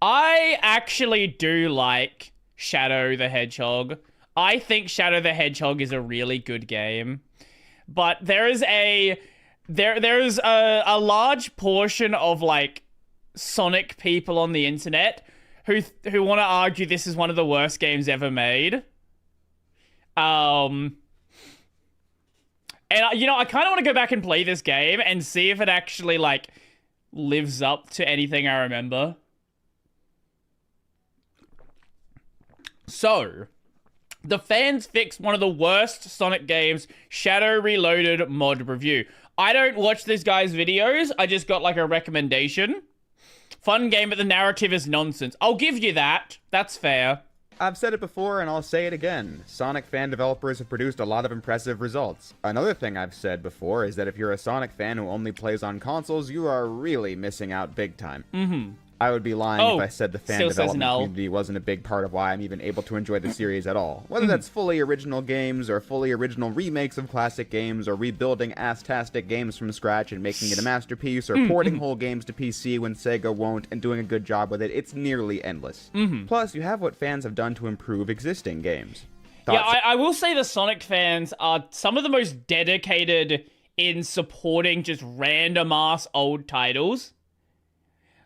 I actually do like Shadow the Hedgehog. I think Shadow the Hedgehog is a really good game. But there is a large portion of like Sonic people on the internet who want to argue this is one of the worst games ever made. And you know, I kind of want to go back and play this game and see if it actually like lives up to anything I remember. So, the fans fixed one of the worst Sonic games, Shadow Reloaded mod review. I don't watch this guy's videos. I just got like a recommendation. Fun game, but the narrative is nonsense. I'll give you that. That's fair. I've said it before and I'll say it again. Sonic fan developers have produced a lot of impressive results. Another thing I've said before is that if you're a Sonic fan who only plays on consoles, you are really missing out big time. I would be lying if I said the fan development community wasn't a big part of why I'm even able to enjoy the series at all. Whether that's fully original games, or fully original remakes of classic games, or rebuilding ass-tastic games from scratch and making it a masterpiece, or porting whole games to PC when Sega won't, and doing a good job with it, it's nearly endless. Plus, you have what fans have done to improve existing games. Yeah, I will say the Sonic fans are some of the most dedicated in supporting just random-ass old titles.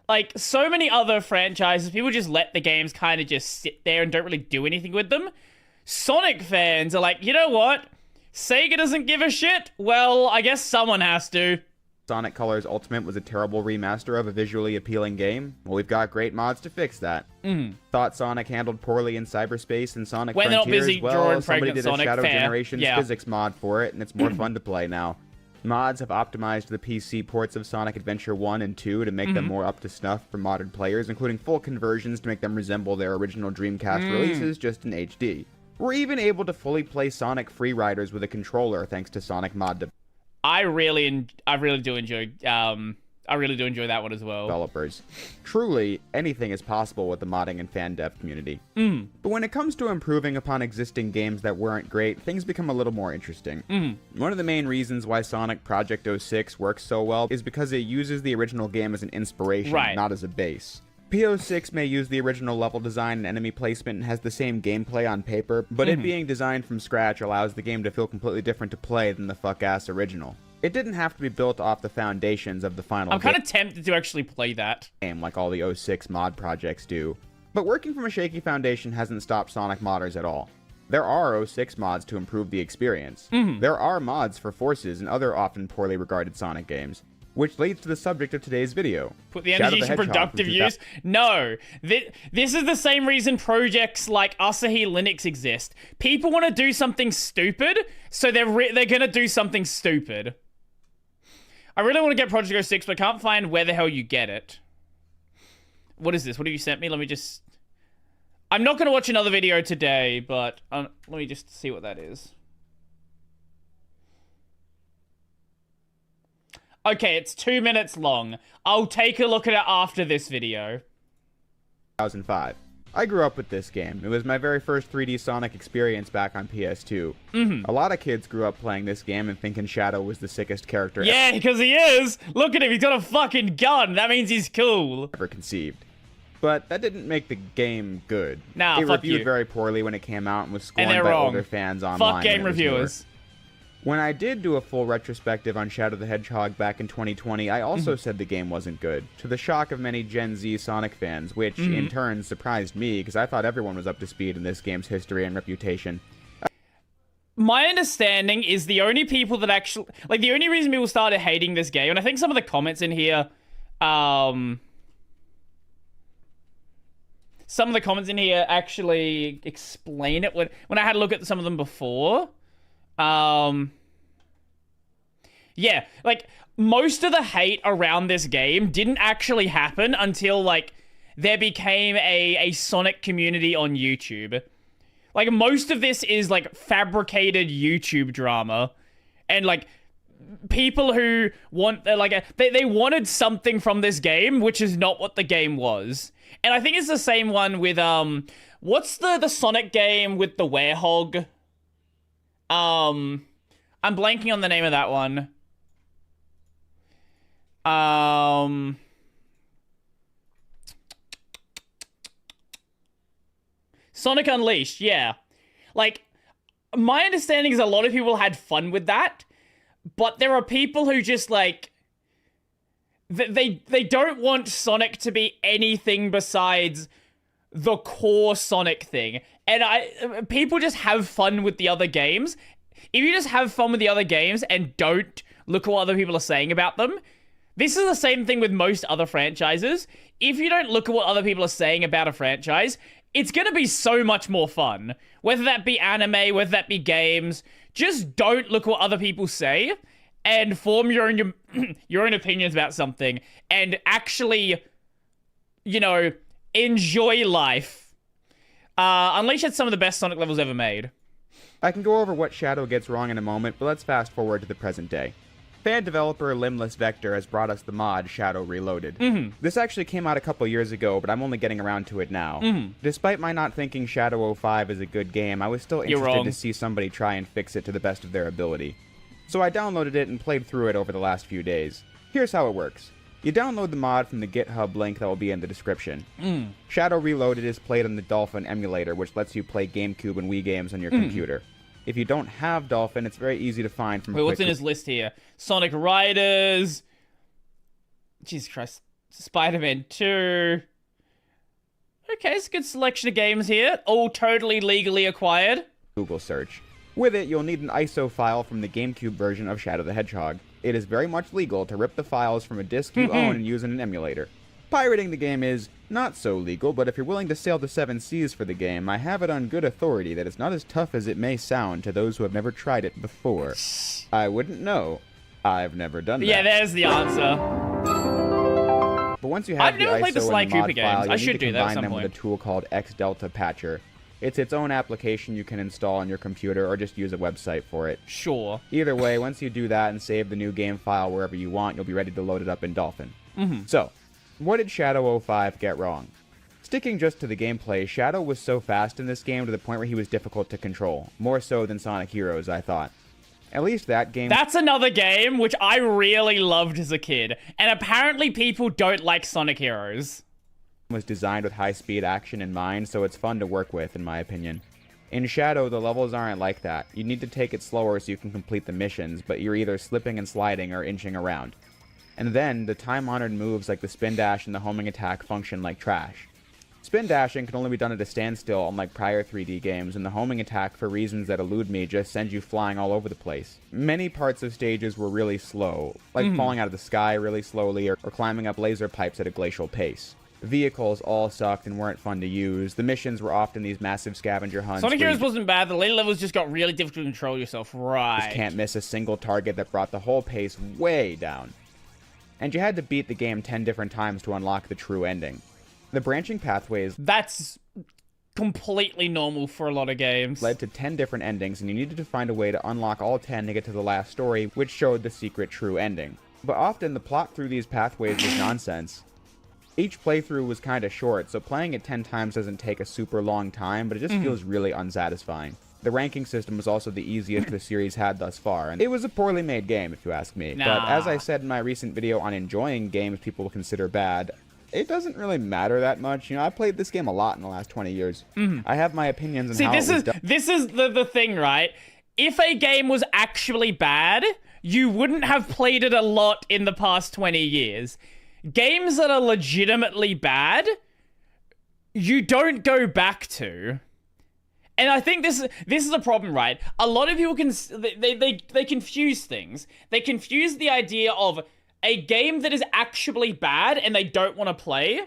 Like, so many other franchises, people just let the games kind of just sit there and don't really do anything with them. Sonic fans are like, you know what? Sega doesn't give a shit? Well, I guess someone has to. Sonic Colors Ultimate was a terrible remaster of a visually appealing game. Well, we've got great mods to fix that. Thought Sonic handled poorly in cyberspace and Sonic When Frontiers. They're not busy well, drawing somebody pregnant did Sonic, a Shadow fair. Generations Yeah. physics mod for it, and it's more fun to play now. Mods have optimized the PC ports of Sonic Adventure 1 and 2 to make them more up to snuff for modern players, including full conversions to make them resemble their original Dreamcast releases, just in HD. We're even able to fully play Sonic Freeriders with a controller thanks to Sonic Mod I really do enjoy that one as well. developers. Truly, anything is possible with the modding and fan dev community. But when it comes to improving upon existing games that weren't great, things become a little more interesting. One of the main reasons why Sonic Project 06 works so well is because it uses the original game as an inspiration, not as a base. P06 may use the original level design and enemy placement and has the same gameplay on paper, but it being designed from scratch allows the game to feel completely different to play than the fuck-ass original. It didn't have to be built off the foundations of the final I'm kind of tempted to actually play that game like all the 06 mod projects do. But working from a shaky foundation hasn't stopped Sonic modders at all. There are 06 mods to improve the experience. There are mods for Forces and other often poorly regarded Sonic games. Which leads to the subject of today's video. Put the energy to productive use? No. This is the same reason projects like Asahi Linux exist. People want to do something stupid, so they're gonna do something stupid. I really want to get Project 06, but I can't find where the hell you get it. What is this? What have you sent me? Let me just... I'm not going to watch another video today, but let me just see what that is. Okay, it's 2 minutes long. I'll take a look at it after this video. 2005. I grew up with this game. It was my very first 3D Sonic experience back on PS2. A lot of kids grew up playing this game and thinking Shadow was the sickest character Yeah, because he is! Look at him, he's got a fucking gun! That means he's cool! ever conceived. But that didn't make the game good. Nah, it fuck reviewed you. very poorly when it came out and was And scorned they're by wrong. older fans online. Fuck game when it was newer. reviewers. When I did do a full retrospective on Shadow the Hedgehog back in 2020, I also said the game wasn't good, to the shock of many Gen Z Sonic fans, which in turn surprised me because I thought everyone was up to speed in this game's history and reputation. My understanding is the only people that actually... Like, the only reason people started hating this game, and I think some of the comments in here... some of the comments in here actually explain it when I had a look at some of them before. Yeah, like, most of the hate around this game didn't actually happen until, like, there became a Sonic community on YouTube. Like, most of this is, like, fabricated YouTube drama. And, like, people who want, like, they wanted something from this game, which is not what the game was. And I think it's the same one with, what's the Sonic game with the werehog? I'm blanking on the name of that one. Sonic Unleashed, yeah. Like, my understanding is a lot of people had fun with that, but there are people who just, like, they don't want Sonic to be anything besides the core Sonic thing. And people just have fun with the other games. If you just have fun with the other games and don't look at what other people are saying about them, this is the same thing with most other franchises. If you don't look at what other people are saying about a franchise, it's going to be so much more fun. Whether that be anime, whether that be games, just don't look at what other people say and form your own opinions about something and actually, you know, enjoy life. Unleashed had some of the best Sonic levels ever made. I can go over what Shadow gets wrong in a moment, but let's fast forward to the present day. Fan developer Limbless Vector has brought us the mod Shadow Reloaded. This actually came out a couple years ago, but I'm only getting around to it now. Despite my not thinking Shadow 05 is a good game, I was still interested to see somebody try and fix it to the best of their ability. So I downloaded it and played through it over the last few days. Here's how it works. You download the mod from the GitHub link that will be in the description. Shadow Reloaded is played on the Dolphin emulator, which lets you play GameCube and Wii games on your computer. If you don't have Dolphin, it's very easy to find from... Wait, what's in his list here? Sonic Riders... Jesus Christ. Spider-Man 2... Okay, it's a good selection of games here. All totally legally acquired. Google search. With it, you'll need an ISO file from the GameCube version of Shadow the Hedgehog. It is very much legal to rip the files from a disc you own and use in an emulator. Pirating the game is not so legal, but if you're willing to sail the 7 seas for the game, I have it on good authority that it's not as tough as it may sound to those who have never tried it before. I wouldn't know. I've never done that. Yeah, there's the answer. But once you have the ISO played the Sly and the mod Cooper games. file, I you should need to do that at combine some them point. with a tool called XDelta Patcher. It's its own application you can install on your computer or just use a website for it. Sure. Either way, once you do that and save the new game file wherever you want, you'll be ready to load it up in Dolphin. So, what did Shadow 05 get wrong? Sticking just to the gameplay, Shadow was so fast in this game to the point where he was difficult to control. More so than Sonic Heroes, I thought. At least that game... That's another game which I really loved as a kid. And apparently people don't like Sonic Heroes. ...was designed with high-speed action in mind, so it's fun to work with, in my opinion. In Shadow, the levels aren't like that. You need to take it slower so you can complete the missions, but you're either slipping and sliding or inching around. And then, the time-honored moves like the spin dash and the homing attack function like trash. Spin dashing can only be done at a standstill, unlike prior 3D games, and the homing attack, for reasons that elude me, just sends you flying all over the place. Many parts of stages were really slow, like falling out of the sky really slowly or climbing up laser pipes at a glacial pace. Vehicles all sucked and weren't fun to use. The missions were often these massive scavenger hunts. Sonic Heroes wasn't bad. The later levels just got really difficult to control yourself. Right. Just can't miss a single target that brought the whole pace way down. And you had to beat the game 10 different times to unlock the true ending. The branching pathways... That's completely normal for a lot of games. ...led to 10 different endings, and you needed to find a way to unlock all 10 to get to the last story, which showed the secret true ending. But often, the plot through these pathways was nonsense. Each playthrough was kinda short, so playing it 10 times doesn't take a super long time, but it just feels really unsatisfying. The ranking system was also the easiest the series had thus far, and it was a poorly made game, if you ask me. Nah. But as I said in my recent video on enjoying games people consider bad, it doesn't really matter that much. You know, I played this game a lot in the last 20 years. I have my opinions on how it was done. This is the thing, right? If a game was actually bad, you wouldn't have played it a lot in the past 20 years. Games that are legitimately bad, you don't go back to. And I think this is a problem, right? A lot of people they confuse things. They confuse the idea of a game that is actually bad and they don't want to play,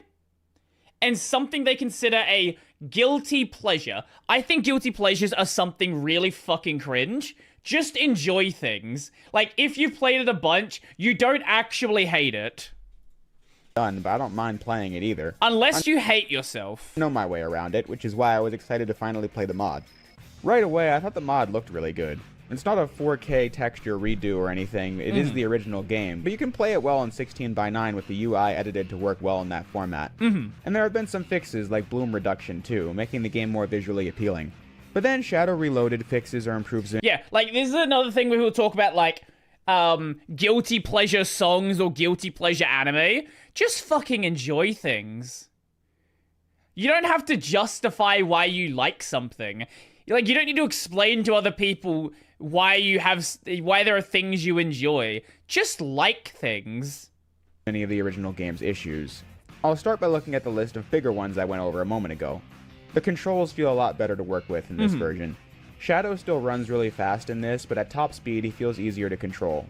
and something they consider a guilty pleasure. I think guilty pleasures are something really fucking cringe. Just enjoy things. Like, if you've played it a bunch, you don't actually hate it. But I don't mind playing it either. Unless you hate yourself. I know my way around it, which is why I was excited to finally play the mod. Right away, I thought the mod looked really good. It's not a 4K texture redo or anything, it is the original game, but you can play it well in 16:9 with the UI edited to work well in that format. And there have been some fixes like bloom reduction too, making the game more visually appealing. But then Shadow Reloaded fixes or improves it. Yeah, like, this is another thing where we'll talk about, like, guilty pleasure songs or guilty pleasure anime. Just fucking enjoy things. You don't have to justify why you like something. Like, you don't need to explain to other people why there are things you enjoy. Just like things. Many of the original game's issues. I'll start by looking at the list of bigger ones I went over a moment ago. The controls feel a lot better to work with in this version. Shadow still runs really fast in this, but at top speed he feels easier to control.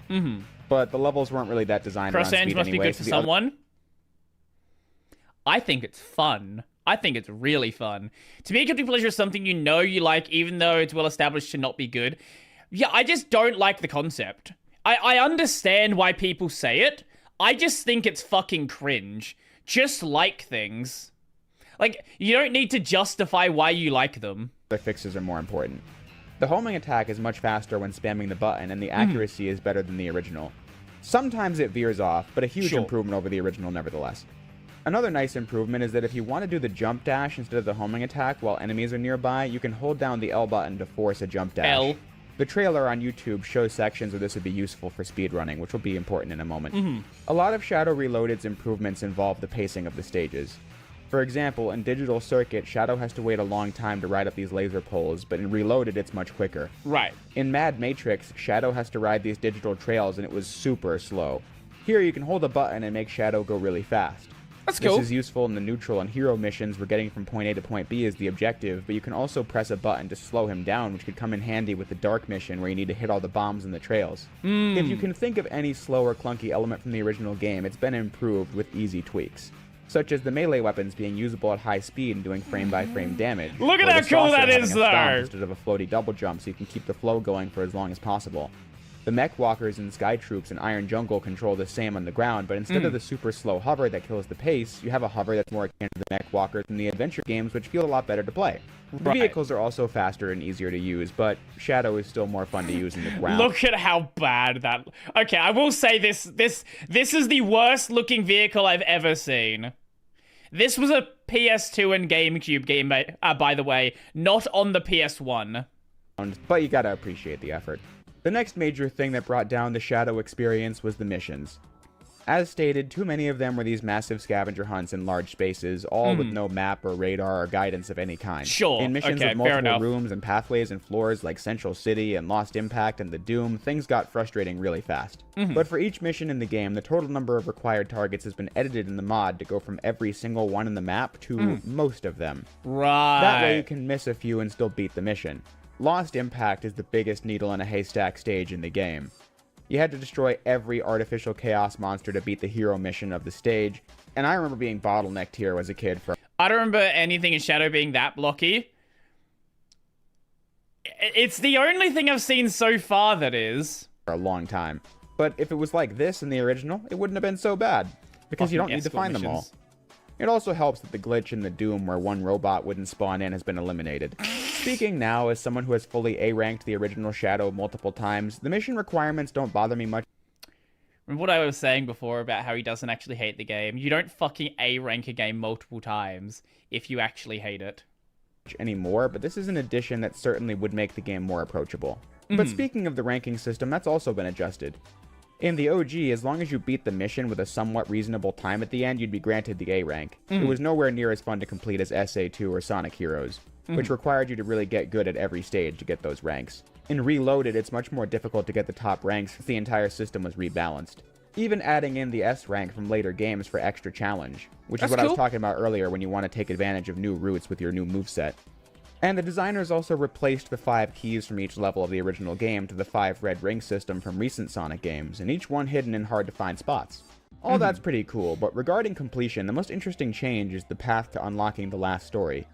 But the levels weren't really that designed around speed must anyway. Be good for someone. I think it's fun. I think it's really fun. To me, guilty pleasure is something you know you like, even though it's well established to not be good. Yeah, I just don't like the concept. I understand why people say it. I just think it's fucking cringe. Just like things. Like, you don't need to justify why you like them. The fixes are more important. The homing attack is much faster when spamming the button, and the accuracy is better than the original. Sometimes it veers off, but a huge improvement over the original nevertheless. Another nice improvement is that if you want to do the jump dash instead of the homing attack while enemies are nearby, you can hold down the L button to force a jump dash. L. The trailer on YouTube shows sections where this would be useful for speedrunning, which will be important in a moment. A lot of Shadow Reloaded's improvements involve the pacing of the stages. For example, in Digital Circuit, Shadow has to wait a long time to ride up these laser poles, but in Reloaded it's much quicker. Right. In Mad Matrix, Shadow has to ride these digital trails and it was super slow. Here you can hold a button and make Shadow go really fast. That's cool. This is useful in the neutral and hero missions where getting from point A to point B is the objective, but you can also press a button to slow him down, which could come in handy with the dark mission where you need to hit all the bombs in the trails. If you can think of any slow or clunky element from the original game, it's been improved with easy tweaks, such as the melee weapons being usable at high speed and doing frame-by-frame damage. Look at how cool that is, though! Instead of a floaty double jump, so you can keep the flow going for as long as possible. The mech walkers and sky troops in Iron Jungle control the same on the ground, but instead of the super slow hover that kills the pace, you have a hover that's more akin to the mech walkers in the adventure games, which feel a lot better to play. The vehicles are also faster and easier to use, but Shadow is still more fun to use in the ground. Look at how bad that... Okay, I will say this is the worst looking vehicle I've ever seen. This was a PS2 and GameCube game, by the way, not on the PS1. But you gotta appreciate the effort. The next major thing that brought down the Shadow experience was the missions. As stated, too many of them were these massive scavenger hunts in large spaces, all with no map or radar or guidance of any kind. Sure, in missions okay, with multiple rooms and pathways and floors like Central City and Lost Impact and the Doom, things got frustrating really fast. But for each mission in the game, the total number of required targets has been edited in the mod to go from every single one in the map to most of them. Right. That way you can miss a few and still beat the mission. Lost Impact is the biggest needle in a haystack stage in the game. You had to destroy every artificial chaos monster to beat the hero mission of the stage, and I remember being bottlenecked here as a kid for... I don't remember anything in Shadow being that blocky. It's the only thing I've seen so far that is. ...for a long time. But if it was like this in the original, it wouldn't have been so bad, because you don't need to find them all. It also helps that the glitch in the Doom where one robot wouldn't spawn in has been eliminated. Speaking now as someone who has fully A-ranked the original Shadow multiple times, the mission requirements don't bother me much. Remember what I was saying before about how he doesn't actually hate the game? You don't fucking A-rank a game multiple times if you actually hate it. Anymore, but this is an addition that certainly would make the game more approachable. But speaking of the ranking system, that's also been adjusted. In the OG, as long as you beat the mission with a somewhat reasonable time at the end, you'd be granted the A rank. It was nowhere near as fun to complete as SA2 or Sonic Heroes, which required you to really get good at every stage to get those ranks. In Reloaded, it's much more difficult to get the top ranks since the entire system was rebalanced. Even adding in the S rank from later games for extra challenge, which is what I was talking about earlier when you want to take advantage of new routes with your new moveset. And the designers also replaced the 5 keys from each level of the original game to the 5 red ring system from recent Sonic games, and each one hidden in hard-to-find spots. All that's pretty cool, but regarding completion, the most interesting change is the path to unlocking the last story.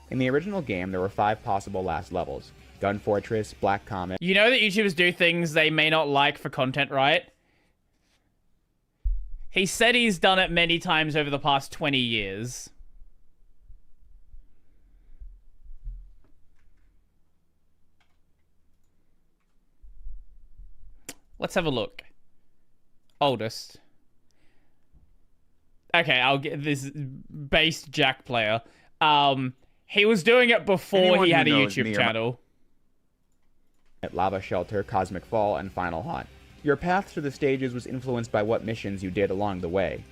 In the original game, there were 5 possible last levels. Gun Fortress, Black Comet... You know that YouTubers do things they may not like for content, right? He said he's done it many times over the past 20 years. Let's have a look. Oldest. Okay, I'll get this based Jack player. He was doing it before he had a YouTube channel. At Lava Shelter, Cosmic Fall, and Final Haunt. Your path to the stages was influenced by what missions you did along the way.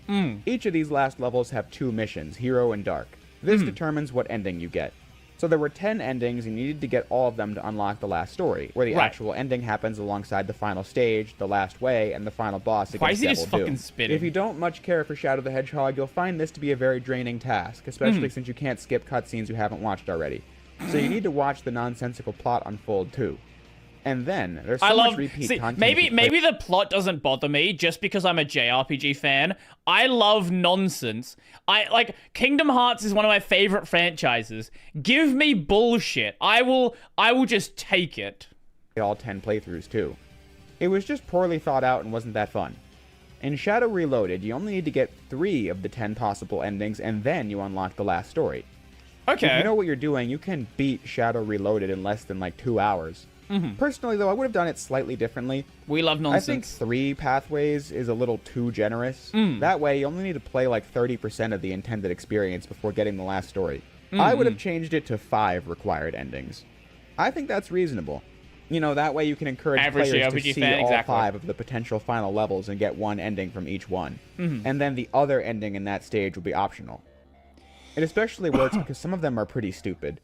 Each of these last levels have 2 missions, Hero and Dark. This determines what ending you get. So there were 10 endings, and you needed to get all of them to unlock the last story, where the actual ending happens alongside the final stage, the last way, and the final boss against Why is he Devil just Doom. fucking spitting? If you don't much care for Shadow the Hedgehog, you'll find this to be a very draining task, especially since you can't skip cutscenes you haven't watched already. So you need to watch the nonsensical plot unfold too. And then there's so much repeat content. Maybe the plot doesn't bother me just because I'm a JRPG fan. I love nonsense. Like Kingdom Hearts is one of my favorite franchises. Give me bullshit. I will just take it. All 10 playthroughs too. It was just poorly thought out and wasn't that fun. In Shadow Reloaded, you only need to get 3 of the 10 possible endings, and then you unlock the last story. Okay. If you know what you're doing, you can beat Shadow Reloaded in less than like 2 hours. Personally, though, I would have done it slightly differently. We love nonsense. I think 3 pathways is a little too generous. That way, you only need to play like 30% of the intended experience before getting the last story. I would have changed it to 5 required endings. I think that's reasonable. You know, that way you can encourage Average players to JRPG see fan, all exactly. 5 of the potential final levels and get one ending from each one. And then the other ending in that stage will be optional. It especially works because some of them are pretty stupid.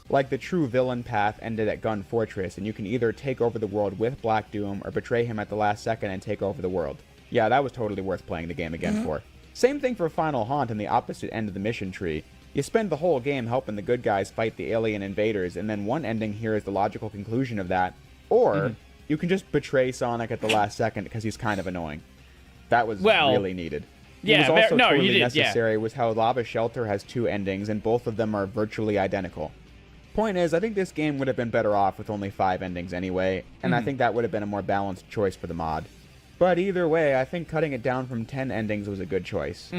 Like the true villain path ended at Gun Fortress, and you can either take over the world with Black Doom or betray him at the last second and take over the world. Yeah, that was totally worth playing the game again for. Same thing for Final Haunt in the opposite end of the mission tree. You spend the whole game helping the good guys fight the alien invaders, and then one ending here is the logical conclusion of that. Or you can just betray Sonic at the last second because he's kind of annoying. That was really needed. Yeah, what was also totally you did, necessary was how Lava Shelter has 2 endings, and both of them are virtually identical. Point is, I think this game would have been better off with only 5 endings anyway, and I think that would have been a more balanced choice for the mod. But either way, I think cutting it down from 10 endings was a good choice.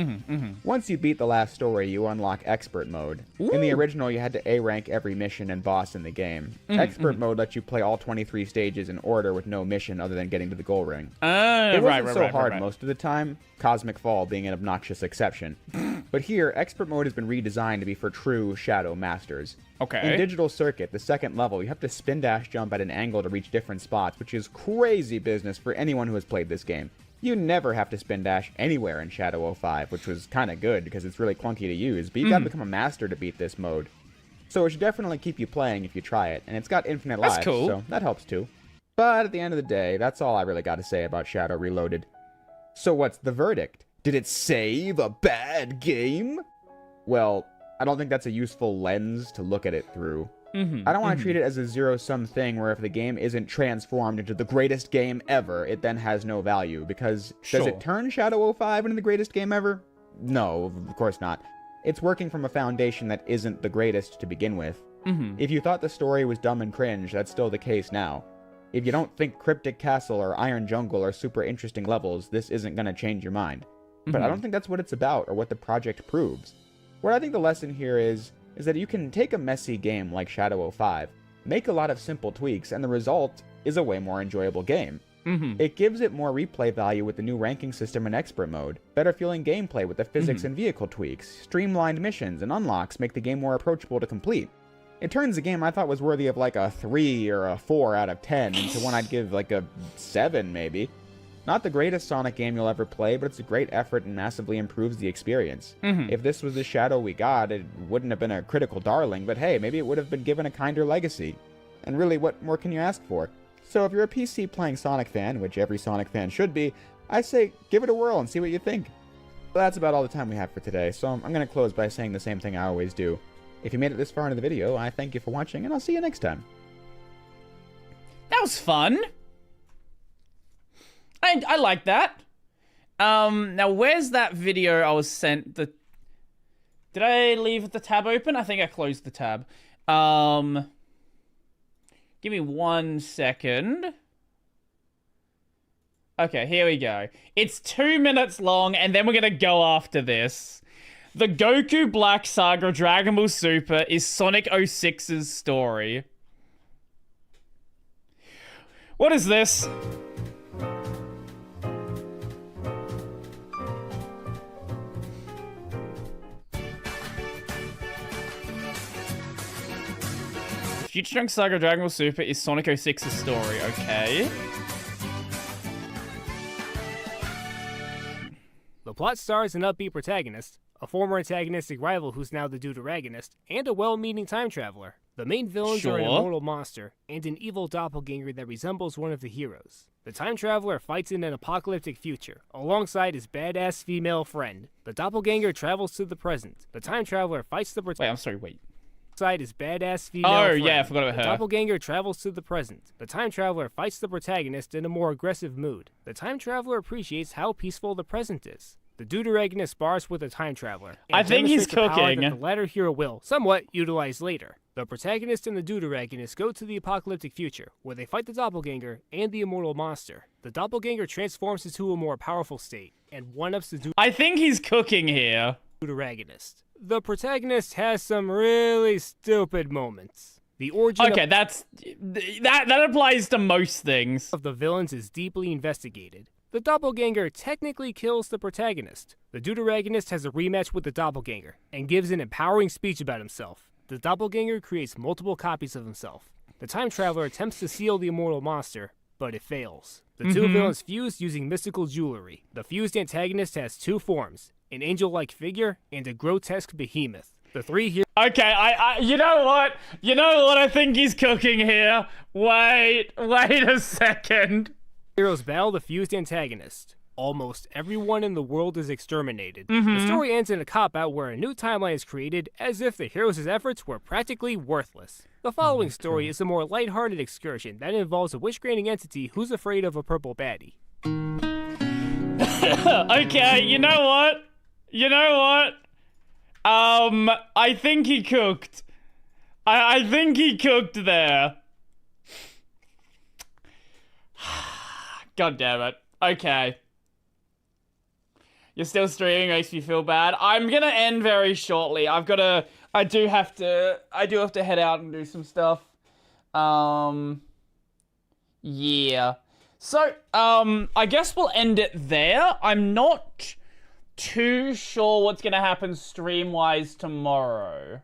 Once you beat the last story, you unlock Expert Mode. In the original, you had to A-rank every mission and boss in the game. Expert Mode lets you play all 23 stages in order with no mission other than getting to the goal ring. It wasn't so hard most of the time, Cosmic Fall being an obnoxious exception. But here, Expert Mode has been redesigned to be for true Shadow Masters. Okay. In Digital Circuit, the second level, you have to spin dash jump at an angle to reach different spots, which is crazy business for anyone who has played this game. You never have to spin dash anywhere in Shadow 05, which was kind of good because it's really clunky to use, but you gotta become a master to beat this mode. So it should definitely keep you playing if you try it, and it's got infinite lives, cool. so that helps too. But at the end of the day, that's all I really got to say about Shadow Reloaded. So what's the verdict? Did it save a bad game? Well, I don't think that's a useful lens to look at it through. I don't want to treat it as a zero-sum thing where if the game isn't transformed into the greatest game ever, it then has no value, because does it turn Shadow 05 into the greatest game ever? No, of course not. It's working from a foundation that isn't the greatest to begin with. If you thought the story was dumb and cringe, that's still the case now. If you don't think Cryptic Castle or Iron Jungle are super interesting levels, this isn't going to change your mind. But I don't think that's what it's about or what the project proves. What I think the lesson here is that you can take a messy game like Shadow 05, make a lot of simple tweaks, and the result is a way more enjoyable game. It gives it more replay value with the new ranking system and expert mode, better feeling gameplay with the physics and vehicle tweaks, streamlined missions and unlocks make the game more approachable to complete. It turns a game I thought was worthy of like a 3 or a 4 out of 10 into one I'd give like a 7 maybe. Not the greatest Sonic game you'll ever play, but it's a great effort and massively improves the experience. If this was the Shadow we got, it wouldn't have been a critical darling, but hey, maybe it would have been given a kinder legacy. And really, what more can you ask for? So if you're a PC playing Sonic fan, which every Sonic fan should be, I say give it a whirl and see what you think. But that's about all the time we have for today, so I'm going to close by saying the same thing I always do. If you made it this far into the video, I thank you for watching, and I'll see you next time. That was fun. I like that. Now where's that video I was sent? Did I leave the tab open? I think I closed the tab. Give me 1 second. Okay, here we go. It's 2 minutes long, and then we're gonna go after this. The Goku Black Saga Dragon Ball Super is Sonic 06's story. What is this? Future Trunks Saga Dragon Ball Super is Sonic 06's story, okay. The plot stars an upbeat protagonist, a former antagonistic rival who's now the deuteragonist, and a well-meaning time traveler. The main villains are an immortal monster and an evil doppelganger that resembles one of the heroes. The time traveler fights in an apocalyptic future, alongside his badass female friend. The doppelganger travels to the present. The time traveler fights the Side his badass female friend. Yeah, I forgot about her. The doppelganger travels to the present. The time traveler fights the protagonist in a more aggressive mood. The time traveler appreciates how peaceful the present is. The deuteragonist spars with the time traveler. I think he's cooking. The latter hero will, somewhat, utilize later. The protagonist and the deuteragonist go to the apocalyptic future, where they fight the doppelganger and the immortal monster. The doppelganger transforms into a more powerful state, and one-ups the I think he's cooking here. deuteragonist. The protagonist has some really stupid moments. The origin that applies to most things. of the villains is deeply investigated. The doppelganger technically kills the protagonist. The deuteragonist has a rematch with the doppelganger, and gives an empowering speech about himself. The doppelganger creates multiple copies of himself. The time traveler attempts to seal the immortal monster, but it fails. The two villains fuse using mystical jewelry. The fused antagonist has two forms, an angel-like figure and a grotesque behemoth. The three heroes Okay, you know what? You know what I think he's cooking here? Wait a second. battle the fused antagonist. Almost everyone in the world is exterminated. The story ends in a cop-out where a new timeline is created, as if the heroes' efforts were practically worthless. The following story is a more lighthearted excursion that involves a wish-granting entity who's afraid of a purple baddie. Okay, you know what? I think he cooked. I think he cooked there. God damn it. Okay. You're still streaming, makes me feel bad. I'm gonna end very shortly. I do have to head out and do some stuff. Yeah. So, I guess we'll end it there. I'm not too sure what's gonna happen stream-wise tomorrow.